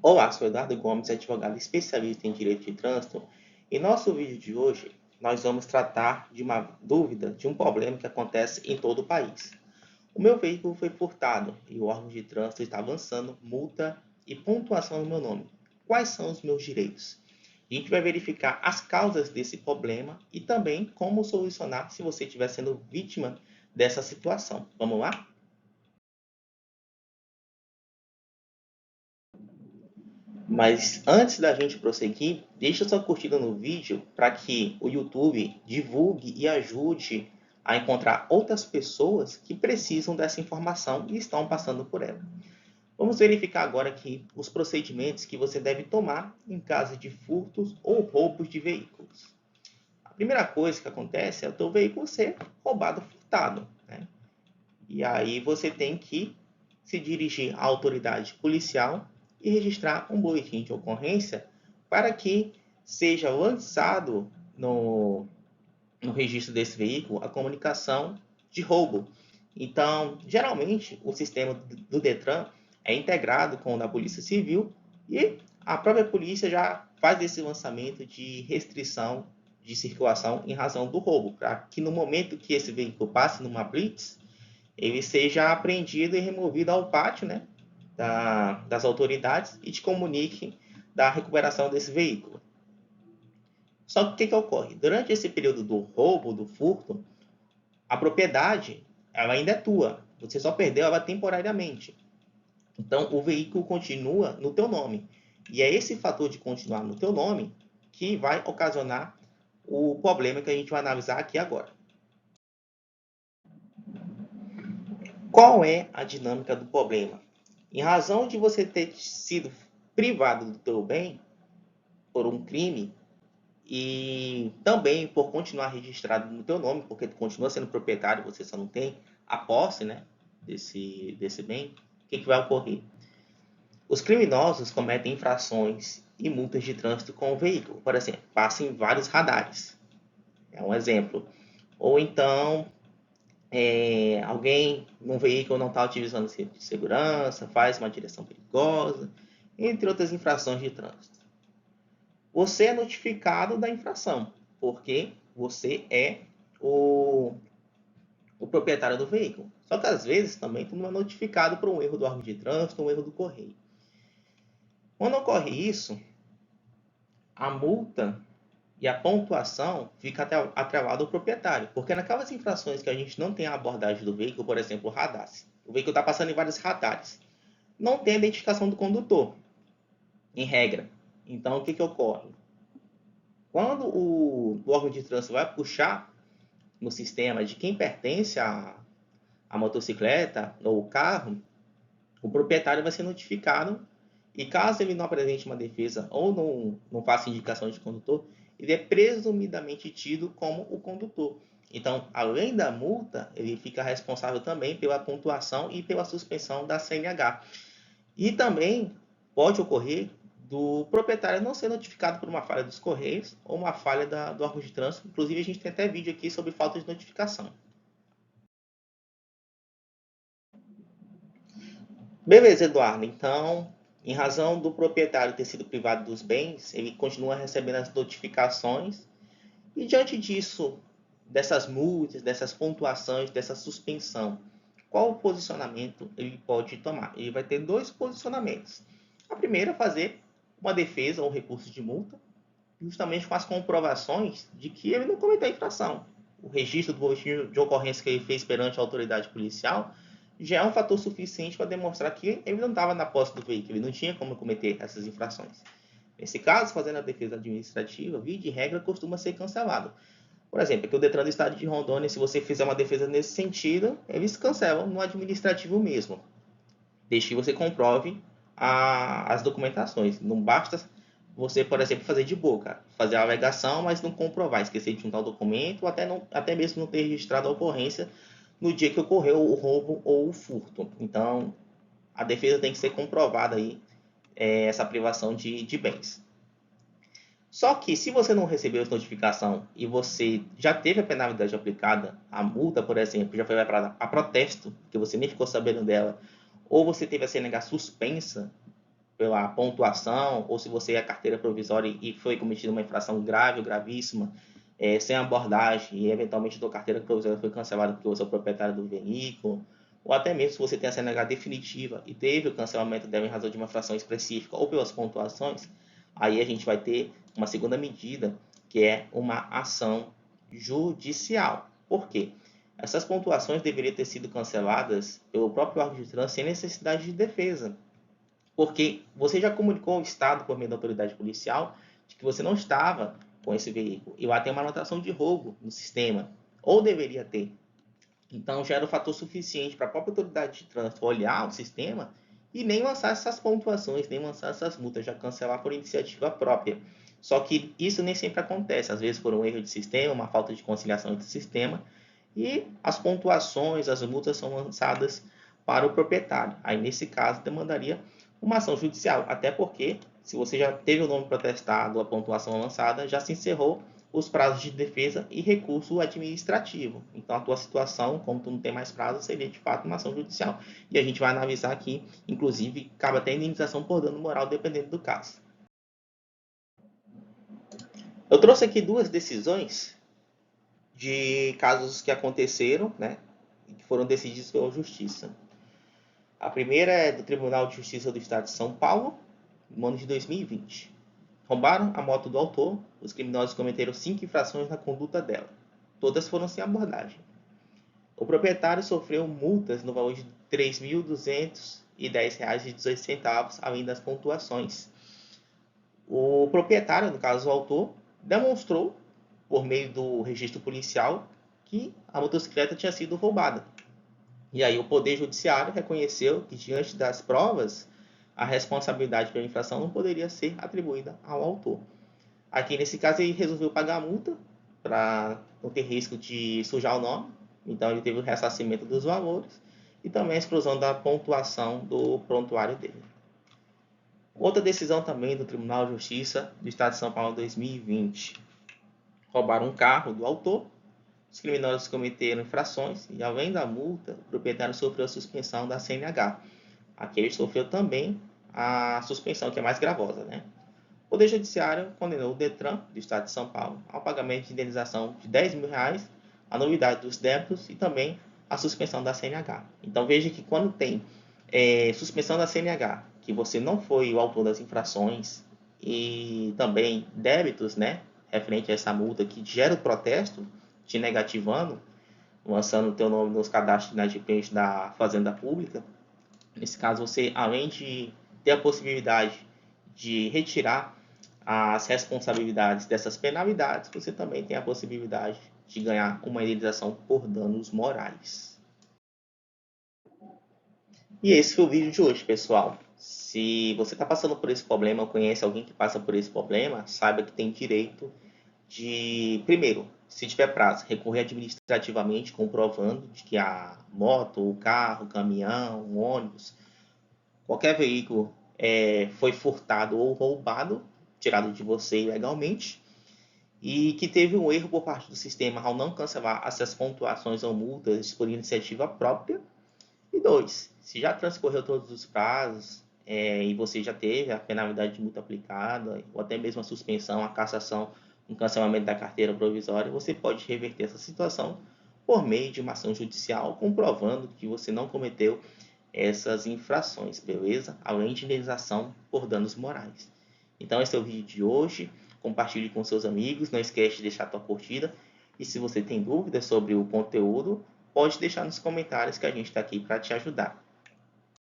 Olá, sou Eduardo Gomes, advogado especialista em direito de trânsito. Em nosso vídeo de hoje, nós vamos tratar de uma dúvida, de um problema que acontece em todo o país. O meu veículo foi furtado e o órgão de trânsito está avançando multa e pontuação no meu nome. Quais são os meus direitos? A gente vai verificar as causas desse problema e também como solucionar se você estiver sendo vítima dessa situação. Vamos lá? Mas antes da gente prosseguir, deixa sua curtida no vídeo para que o YouTube divulgue e ajude a encontrar outras pessoas que precisam dessa informação e estão passando por ela. Vamos verificar agora aqui os procedimentos que você deve tomar em caso de furtos ou roubos de veículos. A primeira coisa que acontece é o teu veículo ser roubado, furtado, né? E aí você tem que se dirigir à autoridade policial e registrar um boletim de ocorrência para que seja lançado no registro desse veículo a comunicação de roubo. Então, geralmente, o sistema do Detran é integrado com o da Polícia Civil e a própria polícia já faz esse lançamento de restrição de circulação em razão do roubo, para que no momento que esse veículo passe numa blitz, ele seja apreendido e removido ao pátio, né, das autoridades e te comunique da recuperação desse veículo. Só que o que ocorre? Durante esse período do roubo, do furto, a propriedade ela ainda é tua. Você só perdeu ela temporariamente. Então, o veículo continua no teu nome. E é esse fator de continuar no teu nome que vai ocasionar o problema que a gente vai analisar aqui agora. Qual é a dinâmica do problema? Em razão de você ter sido privado do teu bem por um crime e também por continuar registrado no teu nome, porque tu continua sendo proprietário, você só não tem a posse, né, desse bem, o que vai ocorrer? Os criminosos cometem infrações e multas de trânsito com o veículo. Por exemplo, passam em vários radares. É um exemplo. Ou então, alguém num veículo não está utilizando o cinto de segurança, faz uma direção perigosa, entre outras infrações de trânsito. Você é notificado da infração, porque você é o proprietário do veículo. Só que às vezes também tu não é notificado por um erro do órgão de trânsito ou um erro do correio. Quando ocorre isso, a multa e a pontuação fica atrelada ao proprietário, porque naquelas infrações que a gente não tem a abordagem do veículo, por exemplo, o radar, o veículo está passando em vários radares, não tem a identificação do condutor, em regra. Então, o que ocorre? Quando o órgão de trânsito vai puxar no sistema de quem pertence à motocicleta ou o carro, o proprietário vai ser notificado e caso ele não apresente uma defesa ou não faça indicação de condutor, ele é presumidamente tido como o condutor. Então, além da multa, ele fica responsável também pela pontuação e pela suspensão da CNH. E também pode ocorrer do proprietário não ser notificado por uma falha dos Correios ou uma falha do órgão de trânsito. Inclusive, a gente tem até vídeo aqui sobre falta de notificação. Beleza, Eduardo. Então, em razão do proprietário ter sido privado dos bens, ele continua recebendo as notificações. E diante disso, dessas multas, dessas pontuações, dessa suspensão, qual o posicionamento ele pode tomar? Ele vai ter dois posicionamentos. A primeira é fazer uma defesa ou um recurso de multa, justamente com as comprovações de que ele não cometeu a infração. O registro do boletim de ocorrência que ele fez perante a autoridade policial já é um fator suficiente para demonstrar que ele não estava na posse do veículo, ele não tinha como cometer essas infrações. Nesse caso, fazendo a defesa administrativa, via de regra, costuma ser cancelado. Por exemplo, aqui o Detran do Estado de Rondônia, se você fizer uma defesa nesse sentido, eles cancelam no administrativo mesmo, desde que você comprove as documentações. Não basta você, por exemplo, fazer de boca, fazer a alegação, mas não comprovar, esquecer de juntar o documento, ou até mesmo não ter registrado a ocorrência no dia que ocorreu o roubo ou o furto. Então, a defesa tem que ser comprovada aí, essa privação de bens. Só que se você não recebeu essa notificação e você já teve a penalidade aplicada, a multa, por exemplo, já foi levada a protesto, que você nem ficou sabendo dela, ou você teve a CNH suspensa, pela pontuação, ou se você é carteira provisória e foi cometida uma infração grave ou gravíssima, sem abordagem, e eventualmente a sua carteira provisória foi cancelada porque você é o proprietário do veículo, ou até mesmo se você tem a CNH definitiva e teve o cancelamento dela em razão de uma infração específica ou pelas pontuações, aí a gente vai ter uma segunda medida, que é uma ação judicial. Por quê? Essas pontuações deveriam ter sido canceladas pelo próprio órgão de trânsito sem necessidade de defesa, porque você já comunicou ao Estado, por meio da autoridade policial, de que você não estava com esse veículo. E lá tem uma anotação de roubo no sistema, ou deveria ter. Então já era o fator suficiente para a própria autoridade de trânsito olhar o sistema e nem lançar essas pontuações, nem lançar essas multas, já cancelar por iniciativa própria. Só que isso nem sempre acontece, às vezes por um erro de sistema, uma falta de conciliação entre o sistema, e as pontuações, as multas são lançadas para o proprietário. Aí, nesse caso, demandaria uma ação judicial, até porque, se você já teve o nome protestado, a pontuação lançada, já se encerrou os prazos de defesa e recurso administrativo. Então, a tua situação, como tu não tem mais prazo, seria de fato uma ação judicial. E a gente vai analisar aqui, inclusive, cabe até indenização por dano moral, dependendo do caso. Eu trouxe aqui duas decisões de casos que aconteceram, né, e que foram decididos pela Justiça. A primeira é do Tribunal de Justiça do Estado de São Paulo, no ano de 2020. Roubaram a moto do autor, os criminosos cometeram 5 infrações na conduta dela. Todas foram sem abordagem. O proprietário sofreu multas no valor de R$ 3.210,18, além das pontuações. O proprietário, no caso o autor, demonstrou, por meio do registro policial, que a motocicleta tinha sido roubada. E aí o Poder Judiciário reconheceu que, diante das provas, a responsabilidade pela infração não poderia ser atribuída ao autor. Aqui, nesse caso, ele resolveu pagar a multa para não ter risco de sujar o nome. Então, ele teve o ressarcimento dos valores e também a exclusão da pontuação do prontuário dele. Outra decisão também do Tribunal de Justiça do Estado de São Paulo 2020. Roubaram um carro do autor. Os criminosos cometeram infrações e, além da multa, o proprietário sofreu a suspensão da CNH. Aqui ele sofreu também a suspensão, que é mais gravosa, né? O Poder Judiciário condenou o Detran, do Estado de São Paulo, ao pagamento de indenização de R$ 10.000, a nulidade dos débitos e também a suspensão da CNH. Então veja que quando tem suspensão da CNH, que você não foi o autor das infrações, e também débitos, né, referente a essa multa que gera o protesto, te negativando, lançando o teu nome nos cadastros inadimplentes da Fazenda Pública. Nesse caso, você, além de ter a possibilidade de retirar as responsabilidades dessas penalidades, você também tem a possibilidade de ganhar uma indenização por danos morais. E esse foi o vídeo de hoje, pessoal. Se você está passando por esse problema ou conhece alguém que passa por esse problema, saiba que tem direito de, primeiro, se tiver prazo, recorrer administrativamente comprovando de que a moto, o carro, o caminhão, o ônibus, qualquer veículo foi furtado ou roubado, tirado de você ilegalmente, e que teve um erro por parte do sistema ao não cancelar essas pontuações ou multas por iniciativa própria. E 2, se já transcorreu todos os prazos e você já teve a penalidade de multa aplicada, ou até mesmo a suspensão, a cassação, um cancelamento da carteira provisória, você pode reverter essa situação por meio de uma ação judicial, comprovando que você não cometeu essas infrações, beleza? Além de indenização por danos morais. Então esse é o vídeo de hoje. Compartilhe com seus amigos, não esquece de deixar a tua curtida. E se você tem dúvidas sobre o conteúdo, pode deixar nos comentários que a gente está aqui para te ajudar.